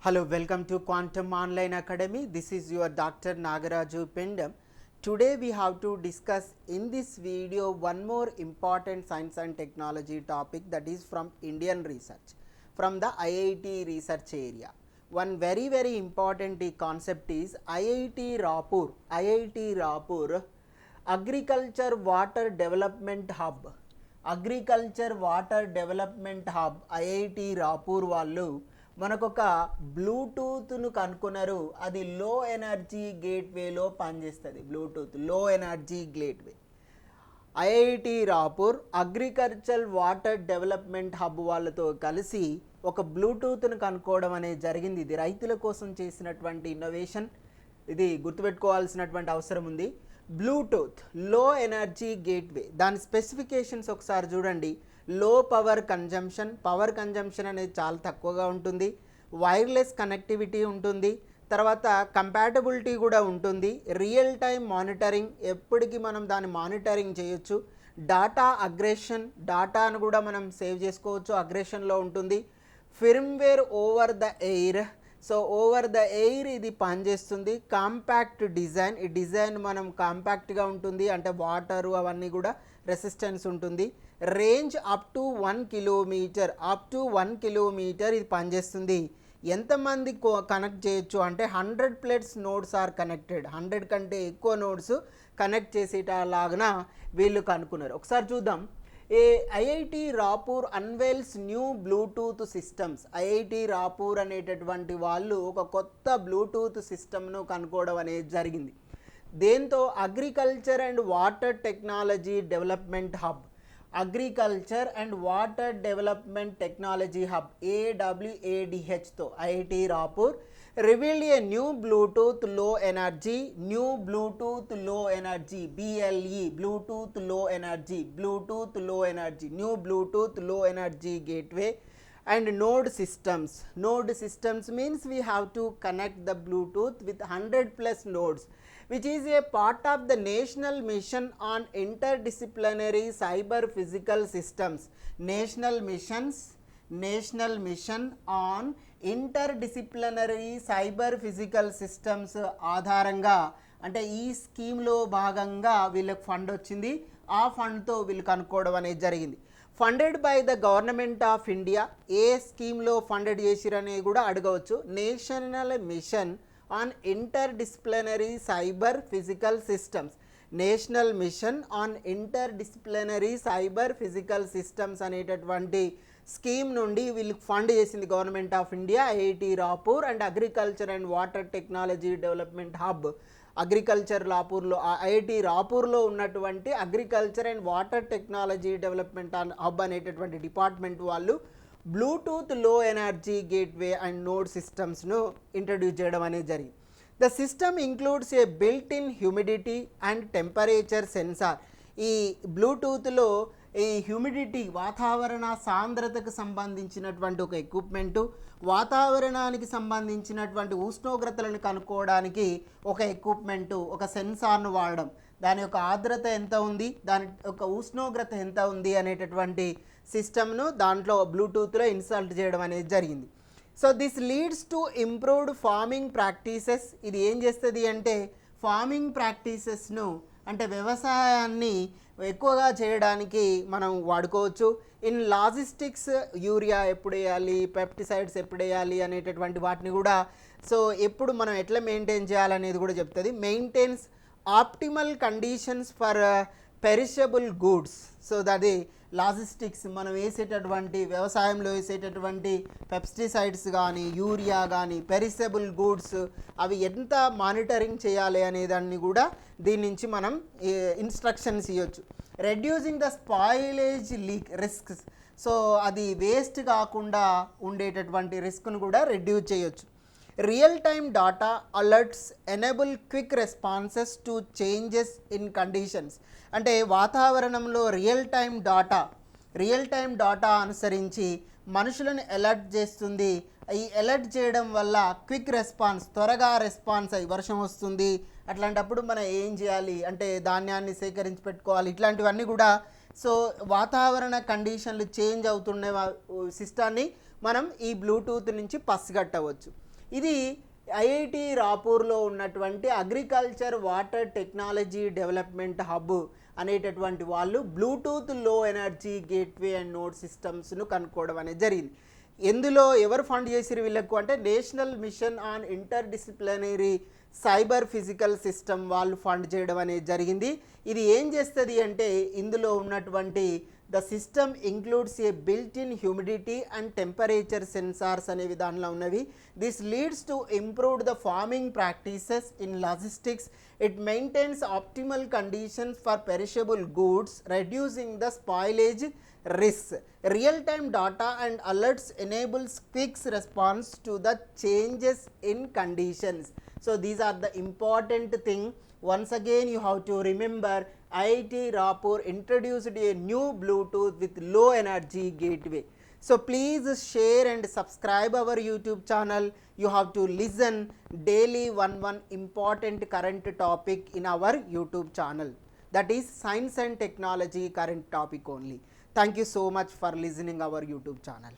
Hello, welcome to Quantum Online Academy. This is your Dr. Nagaraju Pendam. Today we have to discuss in this video one more important science and technology topic, that is from Indian research, from the IIT research area. One very important concept is IIT Raipur. IIT Raipur Agriculture Water Development Hub. Agriculture water development hub IIT Rapur వాళ్ళు మనకొక బ్లూటూత్ను కనుక్కున్నారు. అది లో energy గేట్వేలో పనిచేస్తుంది. Bluetooth low energy gateway. IIT Rapur agriculture water development hub వాళ్ళతో కలిసి ఒక బ్లూటూత్ను కనుక్కోవడం అనేది జరిగింది. ఇది రైతుల కోసం చేసినటువంటి ఇన్నోవేషన్. ఇది గుర్తుపెట్టుకోవాల్సినటువంటి అవసరం ఉంది. బ్లూటూత్ లో ఎనర్జీ గేట్వే, దాని స్పెసిఫికేషన్స్ ఒకసారి చూడండి. లో పవర్ కన్జంప్షన్ అనేది చాలా తక్కువగా ఉంటుంది. వైర్లెస్ కనెక్టివిటీ ఉంటుంది. తర్వాత కంపాటబిలిటీ కూడా ఉంటుంది. రియల్ టైం మానిటరింగ్, ఎప్పటికీ మనం దాన్ని మానిటరింగ్ చేయొచ్చు. డాటాను కూడా మనం సేవ్ చేసుకోవచ్చు, అగ్రెషన్లో ఉంటుంది. Firmware over the air, so over the air ఇది పనిచేస్తుంది. కాంపాక్ట్ డిజైన్, ఈ డిజైన్ మనం కాంపాక్ట్గా ఉంటుంది, అంటే వాటరు అవన్నీ కూడా రెసిస్టెన్స్ ఉంటుంది. రేంజ్ అప్ టు 1 కిలోమీటర్ ఇది పనిచేస్తుంది. ఎంతమంది కనెక్ట్ చేయొచ్చు అంటే 100 ప్లస్ నోడ్స్ ఆర్ కనెక్టెడ్. 100 కంటే ఎక్కువ నోడ్స్ కనెక్ట్ చేసేటలాగా వీళ్ళు కనుక్కున్నారు. ఒకసారి చూద్దాం. IIT Ropar unveils new Bluetooth systems. IIT Ropar అనేటటువంటి వాళ్ళు ఒక కొత్త బ్లూటూత్ సిస్టమ్ను కనుక్కోవడం అనేది జరిగింది. దేంతో agriculture and water technology development hub, agriculture and water development technology hub AWADHతో IIT Ropar revealed a new Bluetooth low energy BLE, Bluetooth low energy new Bluetooth low energy gateway and node systems. Node systems means we have to connect the Bluetooth with 100 plus nodes, which is a part of the national mission on interdisciplinary cyber physical systems. National mission on interdisciplinary cyber physical systems ఆధారంగా, అంటే ఈ స్కీమ్లో భాగంగా వీళ్ళకి fund వచ్చింది. ఆ ఫండ్తో వీళ్ళు కనుక్కోవడం అనేది జరిగింది. Funded by the government of India. ఏ స్కీమ్లో ఫండెడ్ చేసిరనేది కూడా అడగవచ్చు. National mission on interdisciplinary cyber physical systems. National mission on interdisciplinary cyber physical systems అనేటటువంటి స్కీమ్ నుండి వీళ్ళకి ఫండ్ చేసింది government of India. IIT Ropar and agriculture and water technology development hub. Agriculture రాపూర్లో, ఐఐటి రాపూర్లో ఉన్నటువంటి agriculture and water technology development hub అనేటటువంటి department వాళ్ళు Bluetooth low energy gateway and node సిస్టమ్స్ను ఇంట్రడ్యూస్ చేయడం అనేది జరిగింది. The system includes A built in humidity and temperature sensor. ఈ బ్లూటూత్లో ఈ హ్యూమిడిటీ, వాతావరణ సాంద్రతకు సంబంధించినటువంటి ఒక ఎక్విప్మెంటు, వాతావరణానికి సంబంధించినటువంటి ఉష్ణోగ్రతలను కనుక్కోవడానికి ఒక ఎక్విప్మెంటు, ఒక సెన్సార్ను వాడడం, దాని యొక్క ఆర్ద్రత ఎంత ఉంది, దాని యొక్క ఉష్ణోగ్రత ఎంత ఉంది అనేటటువంటి సిస్టమ్ను దాంట్లో బ్లూటూత్లో ఇన్స్టాల్ చేయడం అనేది జరిగింది. So this leads to improved farming practices. ఇది ఏం చేస్తుంది అంటే ఫార్మింగ్ ప్రాక్టీసెస్ను, అంటే వ్యవసాయాన్ని ఎక్కువగా చేయడానికి మనం వాడుకోవచ్చు. ఇన్ లాజిస్టిక్స్, యూరియా ఎప్పుడు వేయాలి, పెస్టిసైడ్స్ ఎప్పుడు వేయాలి అనేటటువంటి వాటిని కూడా, సో ఎప్పుడు మనం ఎట్లా మెయింటైన్ చేయాలనేది కూడా చెప్తుంది. Maintains optimal conditions for perishable goods. So అది లాజిస్టిక్స్, మనం వేసేటటువంటి వ్యవసాయంలో వేసేటటువంటి పెస్టిసైడ్స్ కానీ, యూరియా కానీ, పెరిషబుల్ గూడ్స్ అవి ఎంత మానిటరింగ్ చేయాలి అనేదాన్ని కూడా దీని నుంచి మనం ఇన్స్ట్రక్షన్స్ ఇవ్వచ్చు. Reducing the spoilage risks, so అది వేస్ట్ కాకుండా ఉండేటటువంటి రిస్క్ను కూడా రెడ్యూస్ చేయొచ్చు. Real time data alerts enable quick responses to changes in conditions. అంటే వాతావరణంలో రియల్ టైం డాటా అనుసరించి మనుషులను అలర్ట్ చేస్తుంది. ఈ అలర్ట్ చేయడం వల్ల క్విక్ రెస్పాన్స్, త్వరగా రెస్పాన్స్ అయ్యి వర్షం వస్తుంది, అట్లాంటప్పుడు మనం ఏం చేయాలి అంటే ధాన్యాన్ని సేకరించి పెట్టుకోవాలి, ఇట్లాంటివన్నీ కూడా. సో వాతావరణ కండిషన్లు చేంజ్ అవుతున్న సిస్టాన్ని మనం ఈ బ్లూటూత్ నుంచి పసిగట్టవచ్చు. ఇది ఐఐటి రాపూర్లో ఉన్నటువంటి agriculture water technology development hub అనేటటువంటి వాళ్ళు Bluetooth low energy gateway and node సిస్టమ్స్ను కనుక్కోవడం అనేది జరిగింది. ఎందులో ఎవరు ఫండ్ చేసిరు వీళ్ళకు అంటే national mission on inter disciplinary cyber physical system వాళ్ళు ఫండ్ చేయడం అనేది జరిగింది. ఇది ఏం చేస్తుంది అంటే ఇందులో ఉన్నటువంటి the system includes A built in humidity and temperature sensors అనే విధానంలో ఉన్నవి. This leads to improve the farming practices in logistics. It maintains optimal conditions for perishable goods reducing the spoilage risks. Real-time data and alerts enables quick response to the changes in conditions. So these are the important thing. Once again you have to remember IIT Raipur introduced a new Bluetooth with low energy gateway. So please share and subscribe our YouTube channel. You have to listen daily one important current topic in our YouTube channel. That is science and technology current topic only. Thank you so much for listening our YouTube channel.